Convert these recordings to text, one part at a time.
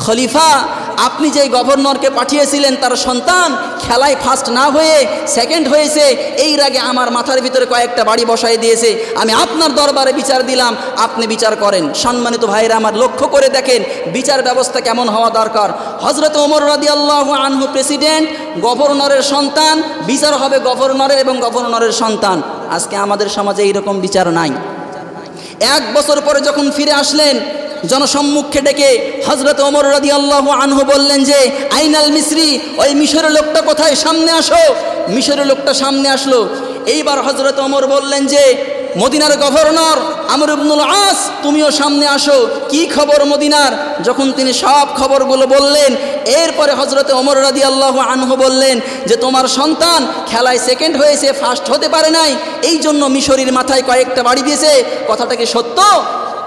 খলিফা, আপনি যে গভর্নরকে পাঠিয়েছিলেন তার সন্তান খেলায় ফার্স্ট না হয়ে সেকেন্ড হয়েছে, এর আগে আমার মাথার ভিতরে কয়েকটা বাড়ি বসাই দিয়েছে, আমি আপনার দরবারে বিচার দিলাম, আপনি বিচার করেন। সম্মানিত ভাইরা আমার, লক্ষ্য করে দেখেন বিচার ব্যবস্থা কেমন হওয়া দরকার। হযরত ওমর রাদিয়াল্লাহু আনহু প্রেসিডেন্ট, গভর্নরের সন্তান, বিচার হবে গভর্নরের এবং গভর্নরের সন্তান। আজকে আমাদের সমাজে এইরকম বিচার নাই। 1 বছর পরে যখন ফিরে আসলেন, জনসম্মুখে ডেকে হযরত ওমর রাদিয়াল্লাহু আনহু বললেন যে আইনাল মিসরি, ওই মিশরের লোকটা কোথায়, সামনে আসো। মিশরের লোকটা সামনে আসলো। এইবার হযরত ওমর বললেন যে মদিনার গভর্নর আমর ইবনুল আস, তুমিও সামনে আসো, কি খবর মদিনার। যখন তিনি সব খবরগুলো বললেন, এরপরে হযরত ওমর রাদিয়াল্লাহু আনহু বললেন যে তোমার সন্তান খেলায় সেকেন্ড হয়েছে, ফার্স্ট হতে পারে নাই, এই জন্য মিশরীর মাথায় কয়েকটা বাড়ি দিয়েছে, কথাটা কি সত্য?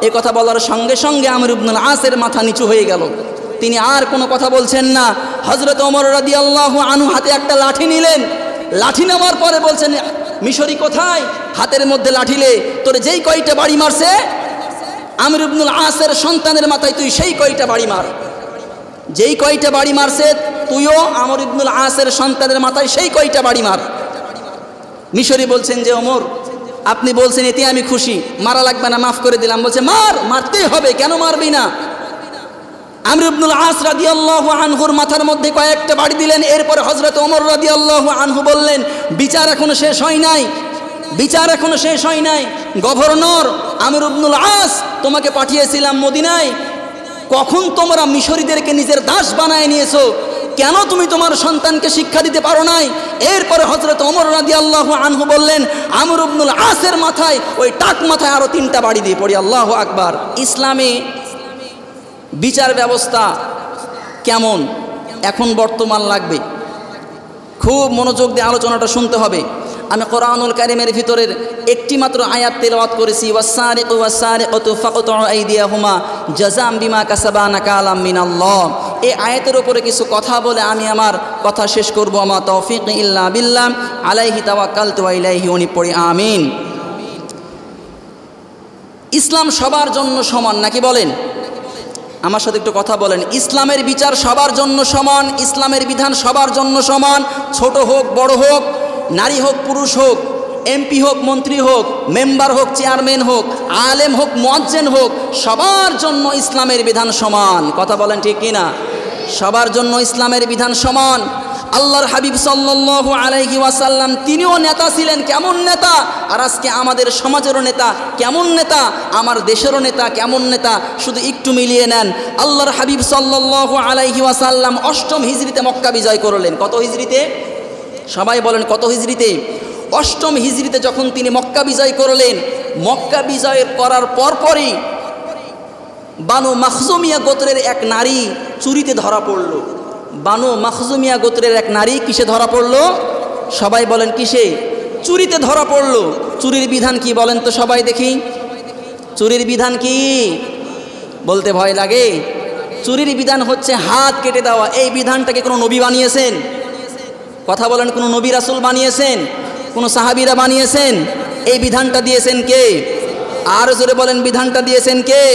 এ কথা বলার সঙ্গে সঙ্গে আমর ইবনুল আসের মাথা নিচু হয়ে গেল। তিনি আর কোনো কথা বলছেন না। হযরত ওমর রাদিয়াল্লাহু আনহু হাতে একটা লাঠি নিলেন। লাঠি নেওয়ার পরে বলছেন, মিশরী কোথায়? হাতের মধ্যে লাঠিলে তোর যেই কয়টা বাড়ি মারছে আমর ইবনুল আসের সন্তানের মাথায়, তুই সেই কয়টা বাড়ি মার। যেই কয়টা বাড়ি মারছে তুইও আমর ইবনুল আসের সন্তানের মাথায় সেই কয়টা বাড়ি মার। মিশরী বলছেন যে ওমর, আপনি বলছেন এতে আমি খুশি, মারা লাগবে না, মাফ করে দিলাম। বলছে মারতেই হবে, কেন মারবি না? আমর ইবনুল আস রাদিয়াল্লাহু আনহুর মাথার মধ্যে কয়েকটা বাড়ি দিলেন। এরপরে হযরত ওমর রাদিয়াল্লাহু আনহু বললেন, বিচার এখনো শেষ হয় নাই, বিচার এখনো শেষ হয় নাই। গভর্নর আমর ইবনুল আস, তোমাকে পাঠিয়েছিলাম মদিনায়, কখন তোমরা মিশরীদেরকে নিজের দাস বানায় নিয়েছো? কেন তুমি তোমার সন্তানকে শিক্ষা দিতে পারো নাই? এরপরে হযরত ওমর রাদিয়াল্লাহু আনহু বললেন, আমর ইবনুল আসের মাথায়, ওই টাক মাথায় আরো 3টা বাড়ি দিয়ে পড়ি। আল্লাহু আকবার। ইসলামে বিচার ব্যবস্থা কেমন এখন বর্তমান লাগবে, খুব মনোযোগ দিয়ে আলোচনাটা শুনতে হবে। আমি কোরআনুল কারীমের ভিতরের একটি মাত্র আয়াত তেলাওয়াত করেছি, ওয়াসারিকু ওয়াসারিকাতু ফাকতু আইদিয়াহুমা জাযাম বিমা কাসাবা নাকালাম মিনাল্লাহ। এই আয়াতের উপরে কিছু কথা বলে আমি আমার কথা শেষ করব। আমা তৌফিক ইল্লা বিল্লাহ, আলাইহি তাওয়াক্কালতু ওয়া ইলাইহি উনীব, পড়ি আমিন। ইসলাম সবার জন্য সমান নাকি বলেন? আমার সাথে একটু কথা বলেন। ইসলামের বিচার সবার জন্য সমান, ইসলামের বিধান সবার জন্য সমান, ছোট হোক বড় হোক, নারী হোক পুরুষ হোক, এমপি হোক মন্ত্রী হোক, মেম্বার হোক চেয়ারম্যান হোক, আলেম হোক মুয়াজ্জিন হোক, সবার জন্য ইসলামের বিধান সমান। কথা বলেন ঠিক কিনা? সবার জন্য ইসলামের বিধান সমান। আল্লাহর হাবিব সাল্লাল্লাহু আলাইহি ওয়াসাল্লাম তিনিও নেতা ছিলেন। কেমন নেতা? আর আজকে আমাদের সমাজেরও নেতা কেমন নেতা, আমার দেশেরও নেতা কেমন নেতা, শুধু একটু মিলিয়ে নেন। আল্লাহর হাবিব সাল্লাল্লাহু আলাইহি ওয়াসাল্লাম 8ম হিজরিতে মক্কা বিজয় করলেন। কত হিজরিতে? সবাই বলেন কত হিজরিতে? 8ম হিজরিতে যখন তিনি মক্কা বিজয় করলেন, মক্কা বিজয় করার পরপরই বানু মাখজুমিয়া গোত্রের এক নারী চুরিতে ধরা পড়ল। বানু মাখজুমিয়া গোত্রের এক নারী কিসে ধরা পড়ল? সবাই বলেন কিসে? চুরিতে ধরা পড়ল। চুরির বিধান কি বলেন তো সবাই দেখি? চুরির বিধান কি বলতে ভয় লাগে? চুরির বিধান হচ্ছে হাত কেটে দেওয়া। এই বিধানটাকে কোনো নবী বানিয়েছেন? কথা বলেন, কোনো নবী রাসূল বানিয়েছেন? কোনো সাহাবীরা বানিয়েছেন? এই বিধানটা দিয়েছেন কে? আর জোরে বলেন, বিধানটা দিয়েছেন কে?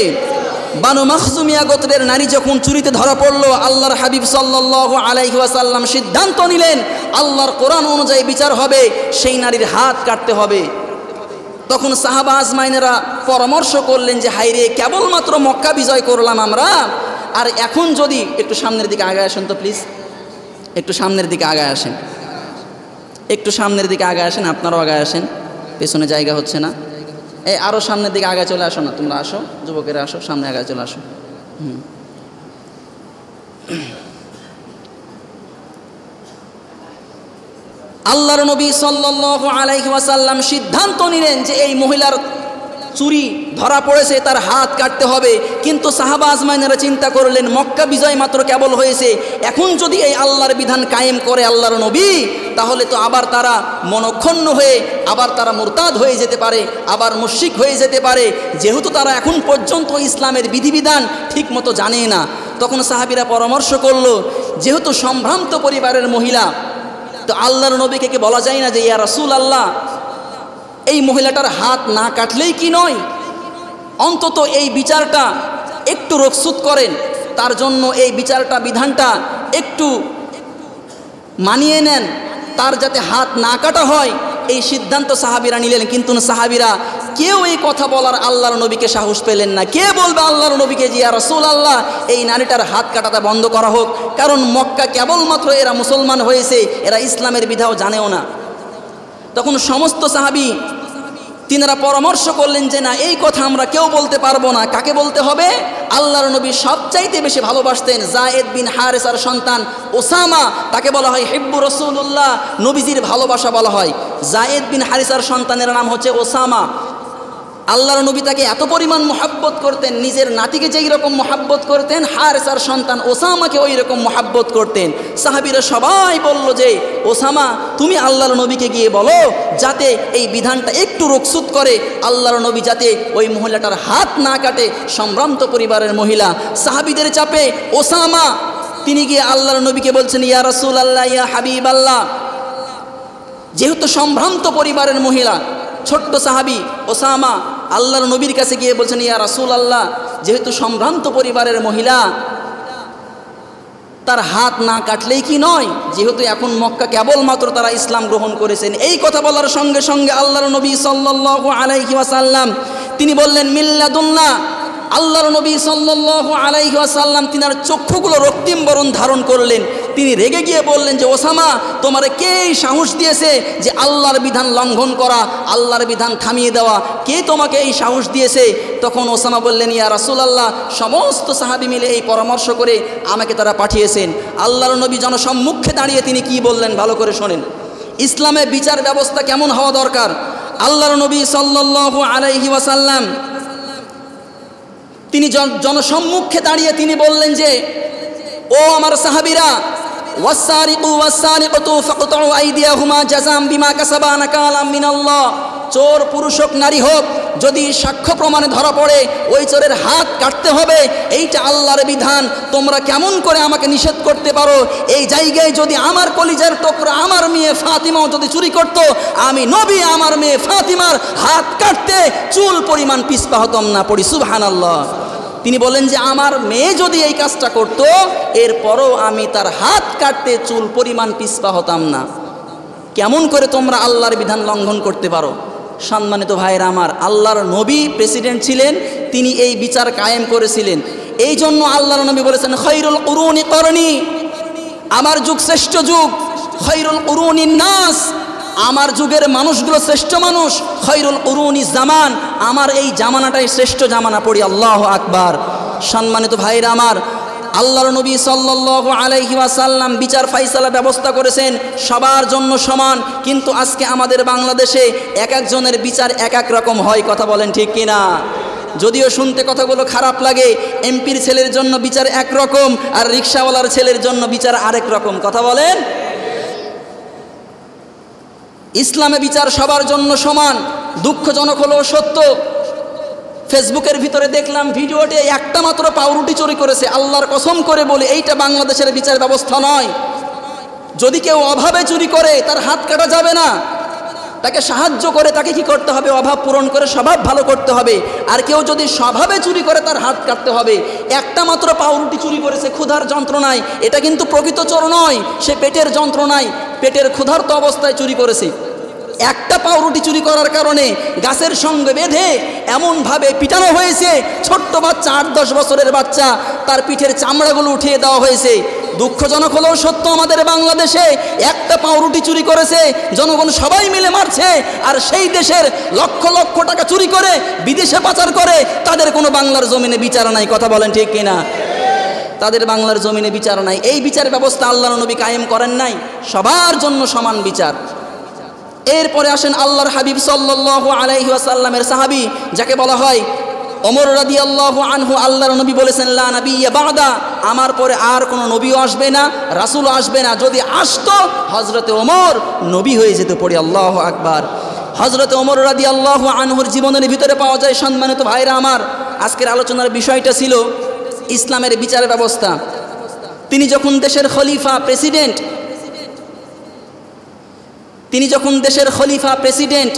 বানু মাখজুমিয়া গোত্রের নারী যখন চুরিতে ধরা পড়ল, আল্লাহর হাবিব সাল্লাল্লাহু আলাইহি ওয়াসাল্লাম সিদ্ধান্ত নিলেন আল্লাহর কোরআন অনুযায়ী বিচার হবে, সেই নারীর হাত কাটতে হবে। তখন সাহাবা আজমাইনেরা পরামর্শ করলেন যে হাইরে, কেবলমাত্র মক্কা বিজয় করলাম আমরা, আর এখন যদি একটু সামনের দিকে আগায় আসেন তো প্লিজ, একটু সামনের দিকে আগায় আসেন, একটু সামনের দিকে আগায় আসেন, আপনারাও আগায় আসেন, পেছনে জায়গা হচ্ছে না। এই আরও সামনের দিকে আগায় চলে আসো না, তোমরা আসো, যুবকেরা আসো, সামনে আগায় চলে আসো। আল্লাহর নবী সাল্লাল্লাহু আলাইহি ওয়াসাল্লাম সিদ্ধান্ত নিলেন যে এই মহিলার চুরি ধরা পড়েছে, তার হাত কাটতে হবে। কিন্তু সাহাবা আজমাইনেরা চিন্তা করলেন মক্কা বিজয় মাত্র কেবল হয়েছে, এখন যদি এই আল্লাহর বিধান কায়েম করে আল্লাহর নবী, তাহলে তো আবার তারা মনক্ষুণ্ণ হয়ে আবার তারা মুরতাদ হয়ে যেতে পারে, আবার মুশরিক হয়ে যেতে পারে, যেহেতু তারা এখন পর্যন্ত ইসলামের বিধিবিধান ঠিক মতো জানে না। তখন সাহাবীরা পরামর্শ করলো, যেহেতু সম্ভ্রান্ত পরিবারের মহিলা, তো আল্লাহর নবীকে কি বলা যায় না যে ইয়া রাসূলুল্লাহ, এই মহিলাটার হাত না কাটলেই কি নয়, অন্তত এই বিচারটা একটু রকসুত করেন, তার জন্য এই বিচারটা বিধানটা একটু মানিয়ে নেন, তার যাতে হাত না কাটা হয় এই সিদ্ধান্ত সাহাবীরা নিলেন। কিন্তু সাহাবীরা কেউ এই কথা বলার আল্লাহর নবীকে সাহস পেলেন না। কে বলবে আল্লাহর নবীকে যে ইয়া রাসূলুল্লাহ এই নারীটার হাত কাটাটা বন্ধ করা হোক, কারণ মক্কা কেবলমাত্র এরা মুসলমান হয়েছে, এরা ইসলামের বিধাও জানেও না। তখন সমস্ত সাহাবী তিনারা পরামর্শ করলেন যে না, এই কথা আমরা কেউ বলতে পারবো না। কাকে বলতে হবে? আল্লাহর নবী সবচাইতে বেশি ভালোবাসতেন যায়েদ বিন হারেসার সন্তান ওসামা, তাকে বলা হয় হিব্বু রাসূলুল্লাহ, নবীজির ভালোবাসা বলা হয়। যায়েদ বিন হারেসার সন্তানের নাম হচ্ছে ওসামা। আল্লাহর নবী তাকে এত পরিমাণ মহাব্বত করতেন, নিজের নাতিকে যেই রকম মহাব্বত করতেন হারেসার সন্তান ওসামাকে ওই রকম মহাব্বত করতেন। সাহাবীরা সবাই বলল যে ওসামা তুমি আল্লাহর নবীকে গিয়ে বলো যাতে এই বিধানটা একটু রুখসুত করে, আল্লাহর নবী যাতে ওই মহিলাটার হাত না কাটে, সম্ভ্রান্ত পরিবারের মহিলা। সাহাবীদের চাপে ওসামা তিনি গিয়ে আল্লাহর নবীকে বলছেন ইয়া রাসূলুল্লাহ ইয়া হাবিবাল্লাহ, যেহেতু সম্ভ্রান্ত পরিবারের মহিলা, ছোট্ট সাহাবী ওসামা আল্লাহর নবীর কাছে গিয়ে বলছেন ইয়া রাসূলুল্লাহ, যেহেতু সম্ভ্রান্ত পরিবারের মহিলা, তার হাত না কাটলেই কি নয়, যেহেতু এখন মক্কা কেবলমাত্র তারা ইসলাম গ্রহণ করেছেন। এই কথা বলার সঙ্গে সঙ্গে আল্লাহর নবী সাল্লাল্লাহু আলাইহি ওয়াসাল্লাম তিনি বললেন মিল্লাদুল্লাহ। আল্লাহর নবী সাল্লাল্লাহু আলাইহি ওয়াসাল্লাম তিনার চক্ষুগুলো রক্তিম বরণ ধারণ করলেন। তিনি রেগে গিয়ে বললেন যে ওসামা তোমারে কে সাহস দিয়েছে যে আল্লাহর বিধান লঙ্ঘন করা, আল্লাহর বিধান থামিয়ে দেওয়া, কে তোমাকে এই সাহস দিয়েছে? তখন ওসামা বললেন ইয়া রাসূলুল্লাহ, সমস্ত সাহাবী মিলে এই পরামর্শ করে আমাকে তারা পাঠিয়েছেন। আল্লাহর নবী জনসম্মুখে দাঁড়িয়ে তিনি কি বললেন ভালো করে শোনেন। ইসলামে বিচার ব্যবস্থা কেমন হওয়া দরকার? আল্লাহর নবী সাল্লাল্লাহু আলাইহি ওয়াসাল্লাম তিনি জনসম্মুখে দাঁড়িয়ে তিনি বললেন যে ও আমার সাহাবীরা, ওয়াসারিকু ওয়াসারিকাতু ফাকতাউ আইদিয়াহুমা জাযাম বিমা কাসাবা নাকালাম মিনাল্লাহ, চোর পুরুষ হোক নারী হোক যদি সাক্ষ্য প্রমাণে ধরা পড়ে ওই চোরের হাত কাটতে হবে, এইটা আল্লাহর বিধান। তোমরা কেমন করে আমাকে নিষেধ করতে পারো? এই জায়গায় যদি আমার কলিজার টুকরা আমার মেয়ে ফাতিমাও যদি চুরি করত, আমি নবী আমার মেয়ে ফাতিমার হাত কাটতে চুল পরিমাণ পিছপা হতাম না। পড়ি সুবহানাল্লাহ। তিনি বলেন যে আমার মেয়ে যদি এই কাজটা করত, এরপরও আমি তার হাত কাটতে চুল পরিমাণ পিছপা হতাম না। কেমন করে তোমরা আল্লাহর বিধান লঙ্ঘন করতে পারো? সম্মানিত ভাইরা আমার, আল্লাহর নবী প্রেসিডেন্ট ছিলেন, তিনি এই বিচার কায়েম করেছিলেন। এই জন্য আল্লাহর নবী বলেছেন খৈরুল কুরুনি করনি, আমার যুগ শ্রেষ্ঠ যুগ। খৈরুল কুরুনি নাস, আমার যুগের মানুষগুলো শ্রেষ্ঠ মানুষ। খৈরুল কুরুনি জামান, আমার এই জামানাটাই শ্রেষ্ঠ জামানা। পড়ি আল্লাহু আকবার। সম্মানিত ভাইরা আমার, আল্লাহর নবী সাল্লাল্লাহু আলাইহি ওয়াসাল্লাম বিচার ফাইসালা ব্যবস্থা করেছেন সবার জন্য সমান। কিন্তু আজকে আমাদের বাংলাদেশে এক একজনের বিচার এক এক রকম হয়। কথা বলেন ঠিক কিনা? যদিও শুনতে কথাগুলো খারাপ লাগে, এমপির ছেলের জন্য বিচার একরকম আর রিকশাওয়ালার ছেলের জন্য বিচার আরেক রকম। কথা বলেন। ইসলামে বিচার সবার জন্য সমান। দুঃখজনক হলেও সত্য, ফেসবুকের ভিতরে দেখলাম ভিডিওতে একটা মাত্র পাউরুটি চুরি করেছে। আল্লাহর কসম করে বলে এইটা বাংলাদেশের বিচার ব্যবস্থা নয়। যদি কেউ অভাবে চুরি করে তার হাত কাটা যাবে না, তাকে সাহায্য করে তাকে কি করতে হবে? অভাব পূরণ করে স্বভাব ভালো করতে হবে। আর কেউ যদি স্বভাবে চুরি করে তার হাত কাটতে হবে। একটা মাত্র পাউরুটি চুরি করেছে ক্ষুধার যন্ত্রণায়, এটা কিন্তু প্রকৃত চোর নয়, সে পেটের যন্ত্রণায় পেটের ক্ষুধার্ত অবস্থায় চুরি করেছে। একটা পাউরুটি চুরি করার কারণে গাছের সঙ্গে বেঁধে এমনভাবে পিটানো হয়েছে, ছোট্ট বাচ্চা 8-10 বছরের বাচ্চা, তার পিঠের চামড়াগুলো উঠিয়ে দেওয়া হয়েছে। দুঃখজনক হলেও সত্য, আমাদের বাংলাদেশে একটা পাউরুটি চুরি করেছে, জনগণ সবাই মিলে মারছে। আর সেই দেশের লক্ষ লক্ষ টাকা চুরি করে বিদেশে পাচার করে, তাদের কোনো বাংলার জমিনে বিচার নাই। কথা বলেন ঠিক কিনা? তাদের বাংলার জমিনে বিচার নাই। এই বিচার ব্যবস্থা আল্লাহর নবী কায়েম করেন নাই, সবার জন্য সমান বিচার। এরপরে আসেন আল্লাহর হাবিব সাল্লাল্লাহু আলাইহি ওয়াসাল্লামের সাহাবী যাকে বলা হয় ওমর রাদিয়াল্লাহু আনহু। আল্লাহর নবী বলেছেন লা নাবিয়্যা বা'দা, আমার পরে আর কোনো নবীও আসবে না, রাসূলও আসবে না। যদি আসতো হযরতে ওমর নবী হয়ে যেত। পড়ি আল্লাহু আকবার। হযরতে ওমর রাদিয়াল্লাহু আনহুর জীবনের ভিতরে পাওয়া যায়। সম্মানিত ভাইরা আমার, আজকের আলোচনার বিষয়টা ছিল ইসলামের বিচার ব্যবস্থা। তিনি যখন দেশের খলিফা প্রেসিডেন্ট,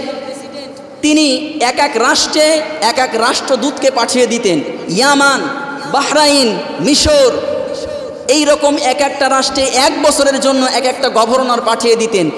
তিনি এক এক রাষ্ট্রে এক এক রাষ্ট্রদূতকে পাঠিয়ে দিতেন। ইয়ামান বাহরাইন, মিশর, এই রকম এক একটা রাষ্ট্রে 1 বছরের জন্য এক একটা গভর্নর পাঠিয়ে দিতেন।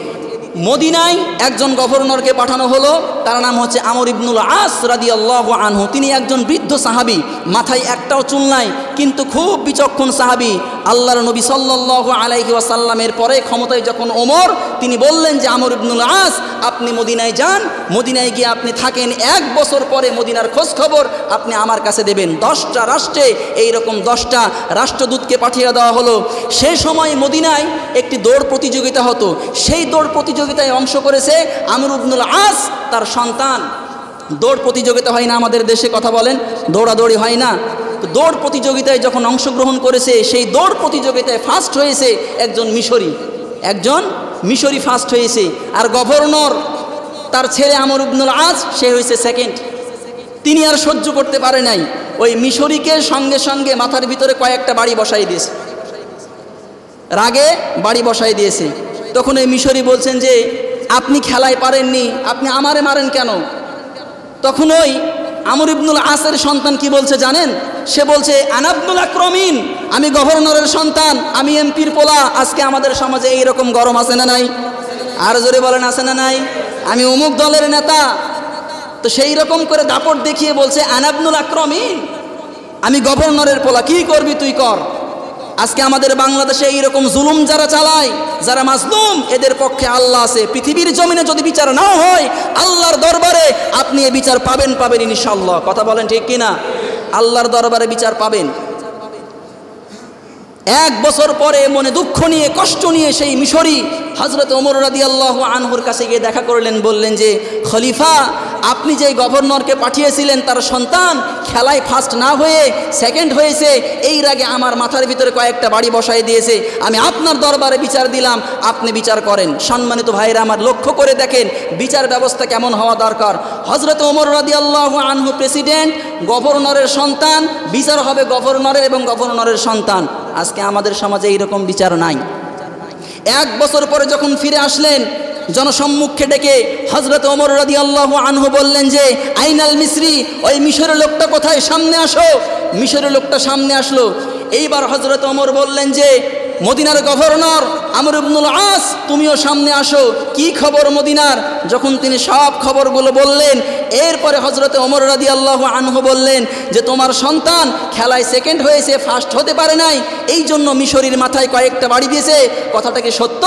মদিনায় একজন গভর্নরকে পাঠানো হলো, তার নাম হচ্ছে আমর ইবনুল আস রাদিয়াল্লাহু আনহু। তিনি একজন বৃদ্ধ সাহাবী, মাথায় একটাও চুল নাই, কিন্তু খুব বিচক্ষণ সাহাবী। আল্লাহর নবী সাল্লাল্লাহু আলাইহি ওয়াসাল্লামের পরে ক্ষমতায় যখন ওমর, তিনি বললেন যে আমর ইবনুল আস, আপনি মদিনায় যান, মদিনায় গিয়ে আপনি থাকেন, 1 বছর পরে মদিনার খোঁজ খবর আপনি আমার কাছে দেবেন। 10টা রাষ্ট্রে এইরকম 10টা রাষ্ট্রদূতকে পাঠিয়ে দেওয়া হলো। সেই সময় মদিনায় একটি দৌড় প্রতিযোগিতা হতো, সেই দৌড় প্রতিযোগিতায় অংশ করেছে আমর ইবনুল আস তার সন্তান। দৌড় প্রতিযোগিতা হয় না আমাদের দেশে, কথা বলেন, দৌড়াদৌড়ি হয় না, তো দৌড় প্রতিযোগিতায় যখন অংশগ্রহণ করেছে, সেই দৌড় প্রতিযোগিতায় ফার্স্ট হয়েছে একজন মিশরি ফার্স্ট হয়েছে, আর গভর্নর তার ছেলে আমর ইবনুল আস, সে হয়েছে সেকেন্ড। তিনি আর সহ্য করতে পারে নাই, ওই মিশরিকে সঙ্গে সঙ্গে মাথার ভিতরে কয়েকটা বাড়ি বসাই দিয়েছে, রাগে বাড়ি বসাই দিয়েছে। তখন এই মিশরি বলছেন যে আপনি খেলায় পারেননি, আপনি আমারে মারেন কেন? তখন ওই আমর ইবনুল আসের সন্তান কি বলছে জানেন? সে বলছে আনাবনুল আকরমিন, আমি গভর্নরের সন্তান, আমি এমপির পোলা। আজকে আমাদের সমাজে এইরকম গরম আছে না নাই? আর জোরে বলেন, আছে না নাই? আমি অমুক দলের নেতা। তো সেই রকম করে দাপট দেখিয়ে বলছে আনাবনুল আকরমিন, আমি গভর্নরের পোলা, কি করবি তুই কর। আজকে আমাদের বাংলাদেশে এইরকম জুলুম যারা চালায়, যারা মাজলুম, এদের পক্ষে আল্লাহ আছে। পৃথিবীর জমিনে যদি বিচার নাও হয়, আল্লাহর দরবারে আপনি এই বিচার পাবেন ইনশাআল্লাহ। কথা বলেন ঠিক কিনা? আল্লাহর দরবারে বিচার পাবেন। 1 বছর পরে মনে দুঃখ নিয়ে, কষ্ট নিয়ে সেই মিশরি হযরত ওমর রাদিয়াল্লাহু আনহুর কাছে গিয়ে দেখা করলেন, বললেন যে খলিফা, আপনি যে গভর্নরকে পাঠিয়েছিলেন তার সন্তান খেলায় ফার্স্ট না হয়ে সেকেন্ড হয়েছে, এই আগে আমার মাথার ভিতরে কয়েকটা বাড়ি বসাই দিয়েছে, আমি আপনার দরবারে বিচার দিলাম, আপনি বিচার করেন। সম্মানিত ভাইরা আমার, লক্ষ্য করে দেখেন বিচার ব্যবস্থা কেমন হওয়া দরকার। হযরত ওমর রাদিয়াল্লাহু আনহু প্রেসিডেন্ট, গভর্নরের সন্তান, বিচার হবে গভর্নরের এবং গভর্নরের সন্তান। আজকে আমাদের সমাজে এইরকম বিচার নাই। 1 বছর পরে যখন ফিরে আসলেন, জনসম্মুখে ডেকে হযরত ওমর রাদিয়াল্লাহু আনহু বললেন যে আইনাল মিসরি, ওই মিশরের লোকটা কোথায়, সামনে আসো। মিশরের লোকটা সামনে আসলো। এইবার হযরত ওমর বললেন যে মদিনার গভর্নর আমর ইবনুল আস, তুমিও সামনে আসো, কি খবর মদিনার। যখন তিনি সব খবরগুলো বললেন, এরপরে হযরত ওমর রাদিয়াল্লাহু আনহু বললেন যে তোমার সন্তান খেলায় সেকেন্ড হয়েছে, ফার্স্ট হতে পারে নাই, এই জন্য মিশরির মাথায় কয়েকটা বাড়ি দিয়েছে, কথাটা কি সত্য?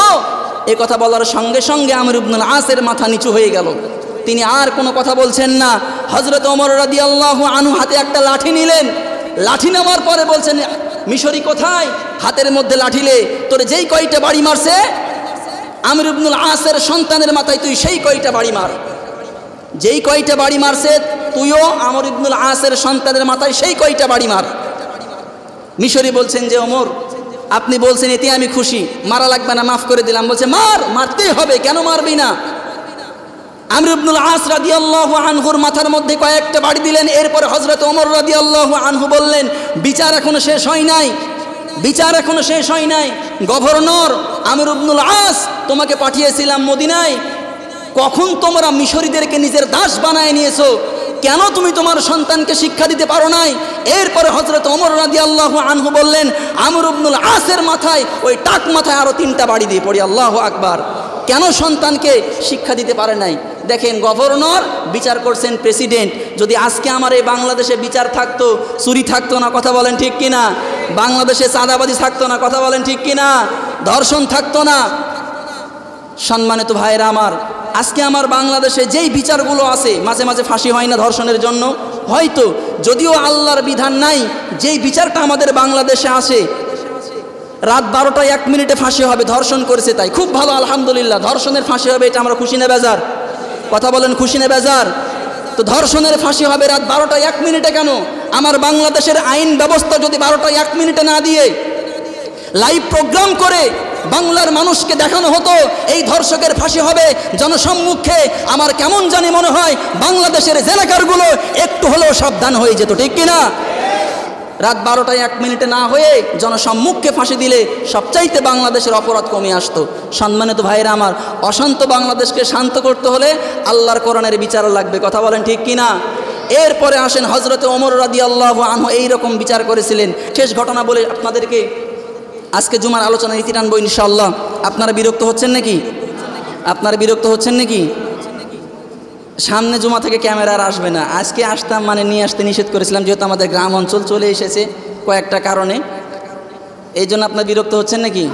এই কথা বলার সঙ্গে সঙ্গে আমর ইবনুল আসের মাথা নিচু হয়ে গেল, তিনি আর কোনো কথা বলছেন না। হযরত ওমর রাদিয়াল্লাহু আনহু হাতে একটা লাঠি নিলেন, লাঠি নেওয়ার পরে বলছেন মিশরি কোথায়, হাতের মধ্যে লাঠিলে তোরে যেই কয়টা বাড়ি মারছে আমর ইবনুল আসের সন্তানের মাথায়, তুই সেই কয়টা বাড়ি মার। যেই কয়টা বাড়ি মারছে তুইও আমর ইবনুল আসের সন্তানের মাথায় সেই কয়টা বাড়ি মার। মিশরি বলছেন যে ওমর, আপনি বলছেন এতে আমি খুশি, মারা লাগবে না, মাফ করে দিলাম। বলছে মারতেই হবে, কেন মারবি না। আমর ইবনুল আস রাদিয়াল্লাহু আনহুর মাথার মধ্যে কয়েকটা বাড়ি দিলেন। এরপরে হযরত ওমর রাদিয়াল্লাহু আনহু বললেন বিচার এখনো শেষ হয় নাই, বিচার এখনো শেষ হয় নাই। গভর্নর আমর ইবনুল আস, তোমাকে পাঠিয়েছিলাম মদিনায়, কখন তোমরা মিশরীদেরকে নিজের দাস বানায় নিয়েছো, কেন তুমি তোমার সন্তানকে শিক্ষা দিতে পারো নাই। এরপরে হযরত ওমর রাদিয়াল্লাহু আনহু বললেন আমর ইবনুল আসের মাথায়, ওই টাক মাথায় আরো 3টা বাড়ি দিয়ে পড়ি, আল্লাহু আকবার। কেন সন্তানকে শিক্ষা দিতে পারে নাই। দেখেন, গভর্নর বিচার করছেন প্রেসিডেন্ট। যদি আজকে আমার এই বাংলাদেশে বিচার থাকতো, চুরি থাকতো না, কথা বলেন ঠিক কিনা। বাংলাদেশে চাঁদাবাজি থাকতো না, কথা বলেন ঠিক কিনা। ধর্ষণ থাকতো না। সম্মানিত ভাইরা আমার, আজকে আমার বাংলাদেশে যেই বিচারগুলো আছে, মাঝে মাঝে ফাঁসি হয় না ধর্ষণের জন্য, হয়তো যদিও আল্লাহর বিধান নাই, যেই বিচারটা আমাদের বাংলাদেশে আসে, রাত 12টায় 1 মিনিটে ফাঁসি হবে, ধর্ষণ করেছে তাই, খুব ভালো, আলহামদুলিল্লাহ। ধর্ষণের ফাঁসি হবে, এটা আমরা খুশি না বেজার, কথা বলেন খুশি না বেজার। তো ধর্ষণের ফাঁসি হবে রাত 12টায় 1 মিনিটে কেন? আমার বাংলাদেশের আইন ব্যবস্থা যদি 12টায় 1 মিনিটে না দিয়ে লাইভ প্রোগ্রাম করে বাংলার মানুষকে দেখানো হতো এই ধর্ষকের ফাঁসি হবে জনসম্মুখে, আমার কেমন জানি মনে হয় বাংলাদেশের জেলাকারগুলো একটু হলেও সাবধান হয়ে যেত, ঠিক কিনা। রাত 12টায় 1 মিনিটে না হয়ে জনসম্মুখে ফাঁসি দিলে সবচাইতে বাংলাদেশের অপরাধ কমে আসতো। সম্মানিত ভাইরা আমার, অশান্ত বাংলাদেশকে শান্ত করতে হলে আল্লাহর কোরআনের বিচার লাগবে, কথা বলেন ঠিক কিনা। এরপরে আসেন হজরতে ওমর রাদিয়াল্লাহু আনহু এইরকম বিচার করেছিলেন। শেষ ঘটনা বলে আপনাদেরকে আজকে জুমার আলোচনা নীতি টানবো ইনশাআল্লাহ। আপনারা বিরক্ত হচ্ছেন নাকি? আপনারা বিরক্ত হচ্ছেন নাকি? সামনে জুমা থেকে ক্যামেরা আর আসবে না। আজকে আসতাম মানে নিয়ে আসতে নিষেধ করেছিলাম, যেহেতু আমাদের গ্রাম অঞ্চল চলে এসেছে কয়েকটা কারণে, এই জন্য আপনার বিরক্ত হচ্ছেন নাকি?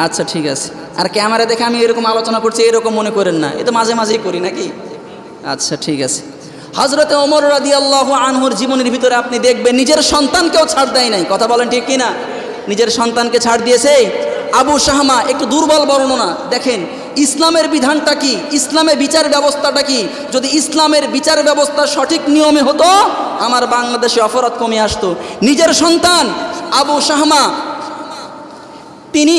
আচ্ছা ঠিক আছে। আর ক্যামেরা দেখে আমি এরকম আলোচনা করছি এরকম মনে করেন না, এ তো মাঝে মাঝেই করি নাকি? আচ্ছা ঠিক আছে। হজরতে ওমর রাদিয়াল্লাহু আনহুর জীবনের ভিতরে আপনি দেখবেন নিজের সন্তানকেও ছাড় দেয় নাই। কথা বলেন ঠিক কিনা? নিজের সন্তানকে ছাড় দিয়েছে। আবু শাহমা একটু দুর্বল বর্ণনা দেখেন। ইসলামের বিধানটা কি? ইসলামের বিচার ব্যবস্থাটা কি? যদি ইসলামের বিচার ব্যবস্থা সঠিক নিয়মে হতো আমার বাংলাদেশে অপরাধ কমে আসতো। নিজের সন্তান আবু শাহমা তিনি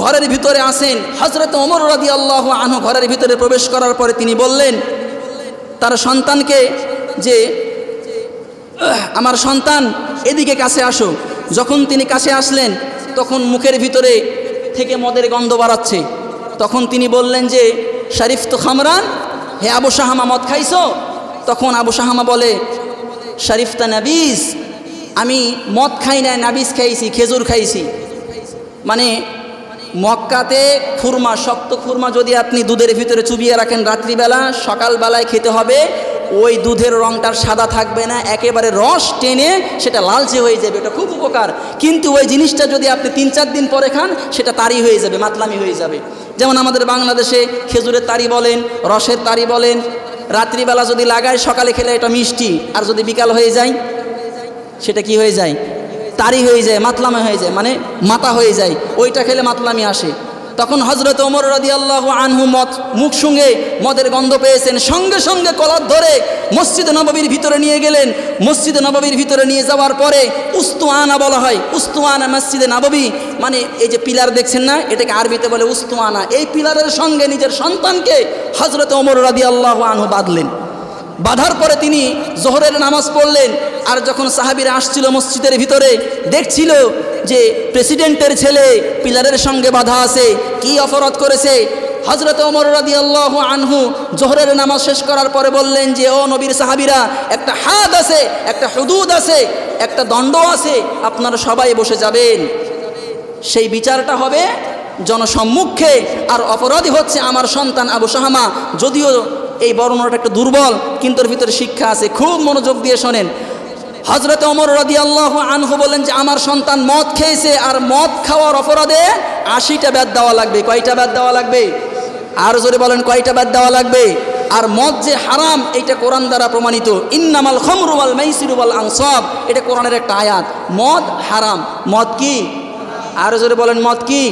ঘরের ভিতরে আসেন। হযরত ওমর রাদিয়াল্লাহু আনহু ঘরের ভিতরে প্রবেশ করার পরে তিনি বললেন তার সন্তানকে যে আমার সন্তান এদিকে কাছে আসো। যখন তিনি কাছে আসলেন তখন মুখের ভিতরে থেকে মদের গন্ধ বাড়াচ্ছে। তখন তিনি বললেন যে শরীফ তো খামরান, হে আবু শাহমা মদ খাইছো? তখন আবু শাহমা বলে শরীফ তা নাবিস, আমি মদ খাই না, নাবিস খাইছি, খেজুর খাইছি। মানে মক্কাতে খুরমা, শক্ত খুরমা যদি আপনি দুধের ভিতরে চুবিয়ে রাখেন রাত্রিবেলা, সকালবেলায় খেতে হবে, ওই দুধের রঙটার সাদা থাকবে না, একেবারে রস টেনে সেটা লালচে হয়ে যাবে, এটা খুব উপকার। কিন্তু ওই জিনিসটা যদি আপনি 3-4 দিন পরে খান সেটা তারি হয়ে যাবে, মাতলামি হয়ে যাবে। যেমন আমাদের বাংলাদেশে খেজুরের তারি বলেন, রসের তারি বলেন, রাত্রিবেলা যদি লাগায় সকালে খেলে এটা মিষ্টি, আর যদি বিকাল হয়ে যায় সেটা কি হয়ে যায়? তারি হয়ে যায়, মাতলামি হয়ে যায়, মানে মাতা হয়ে যায়, ওইটা খেলে মাতলামি আসে। তখন হযরত ওমর রাদিয়াল্লাহু আনহু মুখ সঙ্গে মদের গন্ধ পেয়েছেন, সঙ্গে সঙ্গে কলার ধরে মসজিদে নববীর ভিতরে নিয়ে গেলেন। মসজিদে নববীর ভিতরে নিয়ে যাওয়ার পরে উস্তুয়ানা বলা হয়, উস্তুয়ানা মসজিদে নববী, মানে এই যে পিলার দেখছেন না, এটাকে আরবিতে বলে উস্তুয়ানা। এই পিলারের সঙ্গে নিজের সন্তানকে হযরত ওমর রাদিয়াল্লাহু আনহু বাঁধলেন। বাঁধার পরে তিনি জোহরের নামাজ পড়লেন। আর যখন সাহাবীরা আসছিল মসজিদের ভিতরে, দেখছিল যে প্রেসিডেন্টের ছেলে পিলারের সঙ্গে বাঁধা আছে, কি অপরাধ করেছে। হযরত ওমর রাদিয়াল্লাহু আনহু জোহরের নামাজ শেষ করার পরে বললেন যে ও নবীর সাহাবীরা, একটা হাদ আছে, একটা হুদুদ আছে, একটা দণ্ড আছে, আপনারা সবাই বসে যাবেন, সেই বিচারটা হবে জনসম্মুখে। আর অপরাধী হচ্ছে আমার সন্তান আবু শাহমা। যদিও এই বর্ণনাটা একটু দুর্বল, কিন্তু এর ভিতরে শিক্ষা আছে, খুব মনোযোগ দিয়ে শোনেন। হযরত ওমর রাদিয়াল্লাহু আনহু বলেন যে আমার সন্তান মদ খেয়েছে, আর মদ খাওয়ার অপরাধে 80টা বাদ দেওয়া লাগবে। কয়টা বাদ দেওয়া লাগবে? আর জোরে বলেন, কয়টা বাদ দেওয়া লাগবে? আর মদ যে হারাম এটা কোরআন দ্বারা প্রমাণিত। ইন্নামাল খামরু ওয়াল মাইসিরু ওয়াল আনসাব, এটা কোরআনের একটা আয়াত। মদ হারাম। মদ কি? আর জোরে বলেন, মদ কি?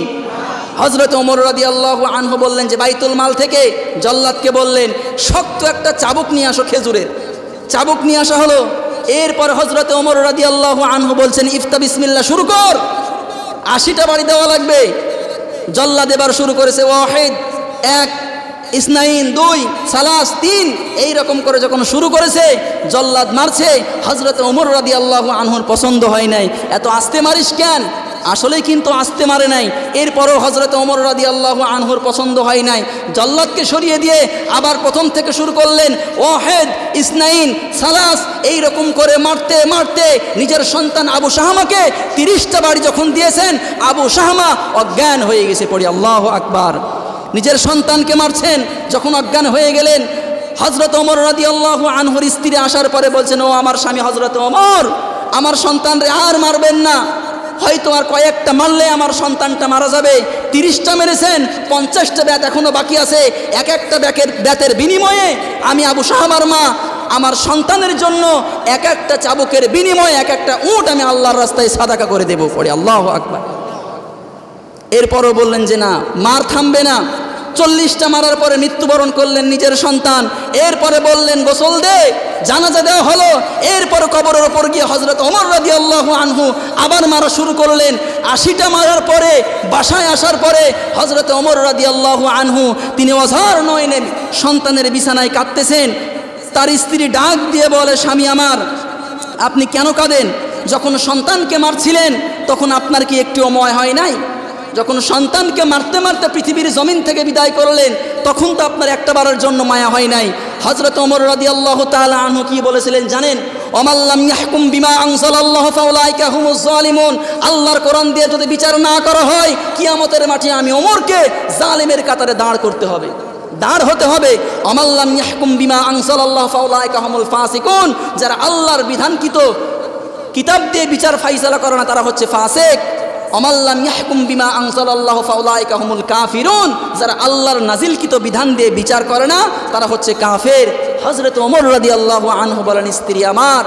হযরত ওমর রাদিয়াল্লাহু আনহু বললেন যে বাইতুল মাল থেকে জল্লাদকে বললেন শক্ত একটা চাবুক নিয়ে আসো, খেজুরের চাবুক নিয়ে আসা হলো। এরপর হযরত ওমর রাদিয়াল্লাহু আনহু বলছেন ইফতা বিসমিল্লাহ, শুরু কর, 80টা বাড়ি দেওয়া লাগবে। জল্লাদ এবার শুরু করেছে, ওয়াহিদ 1, ইসনাইন 2, সালাস 3, এইরকম করে যখন শুরু করেছে জল্লাদ মারছে। হযরত ওমর রাদিয়াল্লাহু আনহুর পছন্দ হয় নাই, এত আস্তে মারিস কেন? আসলেই কিন্তু আস্তে মারে নাই। এরপরও হযরত ওমর রাদিয়াল্লাহু আনহুর পছন্দ হয় নাই, জল্লাদকে সরিয়ে দিয়ে আবার প্রথম থেকে শুরু করলেন, ওয়াহিদ, ইসনাইন, সালাস, এইরকম করে মারতে মারতে নিজের সন্তান আবু শাহমাকে 30টা বাড়ি যখন দিয়েছেন, আবু শাহমা অজ্ঞান হয়ে গেছে। পড়ি আল্লাহু আকবার। নিজের সন্তানকে মারছেন, যখন অজ্ঞান হয়ে গেলেন, হযরত ওমর রাদিয়াল্লাহু আনহুর স্ত্রী আসার পরে বলছেন, ও আমার স্বামী হযরত ওমর, আমার সন্তানরে আর মারবেন না, হয়তো আর কয়েকটা মারলে আমার সন্তানটা মারা যাবে। 30টা মেরেছেন, 50টা ব্যাত এখনো বাকি আছে। এক একটা ব্যাতের বিনিময়ে আমি আবু শাহমার মা আমার সন্তানের জন্য এক একটা চাবুকের বিনিময়ে এক একটা উট আমি আল্লাহর রাস্তায় সাদাকা করে দেব। পড়ে আল্লাহু আকবার। এরপরও বললেন যে না, মার থামবে না। 40টা মারার পরে মৃত্যুবরণ করলেন নিজের সন্তান। এরপরে বললেন গোসল দে, জানাজা দেওয়া হলো। এরপর কবরের ওপর গিয়ে হযরত ওমর রাদিয়াল্লাহু আনহু আবার মারা শুরু করলেন। 80টা মারার পরে বাসায় আসার পরে হযরত ওমর রাদিয়াল্লাহু আনহু তিনি অঝার নয়নে সন্তানের বিছানায় কাঁদতেছেন। তার স্ত্রী ডাক দিয়ে বলে, স্বামী আমার, আপনি কেন কাঁদেন? যখন সন্তানকে মারছিলেন তখন আপনার কি একটুও ময় হয় নাই? যখন সন্তানকে মারতে মারতে পৃথিবীর জমিন থেকে বিদায় করলেন, তখন তো আপনার একটাবারের জন্য মায়া হয় নাই। হযরত ওমর রাদিয়াল্লাহু তাআলা আনহু কি বলেছিলেন জানেন? ওমাল্লাম ইয়াহকুম বিমা আনজালাল্লাহু ফাউলাইকা হুমুজ জালিমুন। আল্লাহর কোরআন দিয়ে যদি বিচার না করা হয়, কিয়ামতের মাঠে আমি ওমরকে জালিমের কাতারে দাঁড় করতে হবে, দাঁড় হতে হবে। ওমাল্লাম ইয়াহকুম বিমা আনজালাল্লাহু ফাউলাইকা হুমুল ফাসিকুন। যারা আল্লাহর বিধানকৃত কিতাব দিয়ে বিচার ফাইসালা করে না, তারা হচ্ছে ফাসিক। ওমাল্লাম ইয়াহকুম বিমা আনজালাল্লাহু ফাউলাইকা হুমুল কাফিরুন। যারা আল্লাহর নাজিলকৃত বিধান দিয়ে বিচার করে না, তারা হচ্ছে কাফের। হযরত ওমর রাদিয়াল্লাহু আনহু বলেন, স্ত্রী আমার,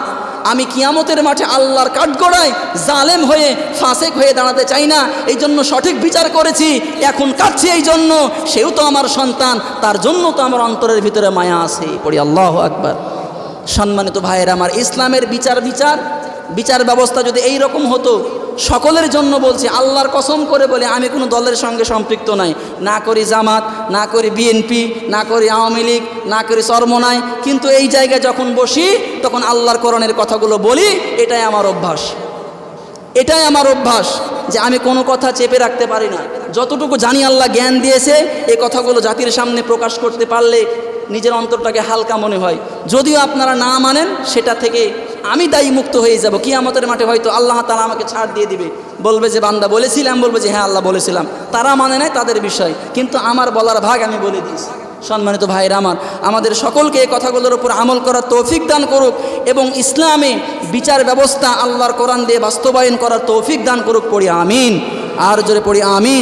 আমি কিয়ামতের মাঠে আল্লাহর কাঠগড়ায় জালেম হয়ে ফাসিক হয়ে দাঁড়াতে চাই না। এই জন্য সঠিক বিচার করেছি, এখন কাটছি এই জন্য। সেও তো আমার সন্তান, তার জন্য তো আমার অন্তরের ভিতরে মায়া আছে। পড়ি আল্লাহু আকবার। সম্মানিত ভাইয়েরা আমার, ইসলামের বিচার ব্যবস্থা যদি এই রকম হতো, সকলের জন্য বলছি, আল্লাহর কসম করে বলে আমি কোনো দলের সঙ্গে সম্পৃক্ত নাই, না করি জামাত, না করি বিএনপি, না করি আওয়ামী লীগ, না করি চরমনাই, কিন্তু এই জায়গায় যখন বসি তখন আল্লাহর কোরআনের কথাগুলো বলি। এটাই আমার অভ্যাস, এটাই আমার অভ্যাস যে আমি কোনো কথা চেপে রাখতে পারি না। যতটুকু জানি আল্লাহ জ্ঞান দিয়েছে, এই কথাগুলো জাতির সামনে প্রকাশ করতে পারলে নিজের অন্তরটাকে হালকা মনে হয়। যদিও আপনারা না মানেন, সেটা থেকে আমি দায়ী মুক্ত হয়ে যাব। কিয়ামতের মাঠে হয়তো আল্লাহ তাআলা আমাকে ছাড় দিয়ে দিবে, বলবে যে বান্দা বলেছিলাম, বলবে যে হ্যাঁ আল্লাহ বলেছিলাম। তারা মানে নাই, তাদের বিষয়, কিন্তু আমার বলার ভাগ আমি বলে দিয়েছি। সম্মানিত ভাইরা আমার, আমাদের সকলকে এই কথাগুলোর উপর আমল করার তৌফিক দান করুক এবং ইসলামে বিচার ব্যবস্থা আল্লাহর কোরআন দিয়ে বাস্তবায়ন করার তৌফিক দান করুক। পড়ি আমিন। আর জোরে পড়ি আমিন।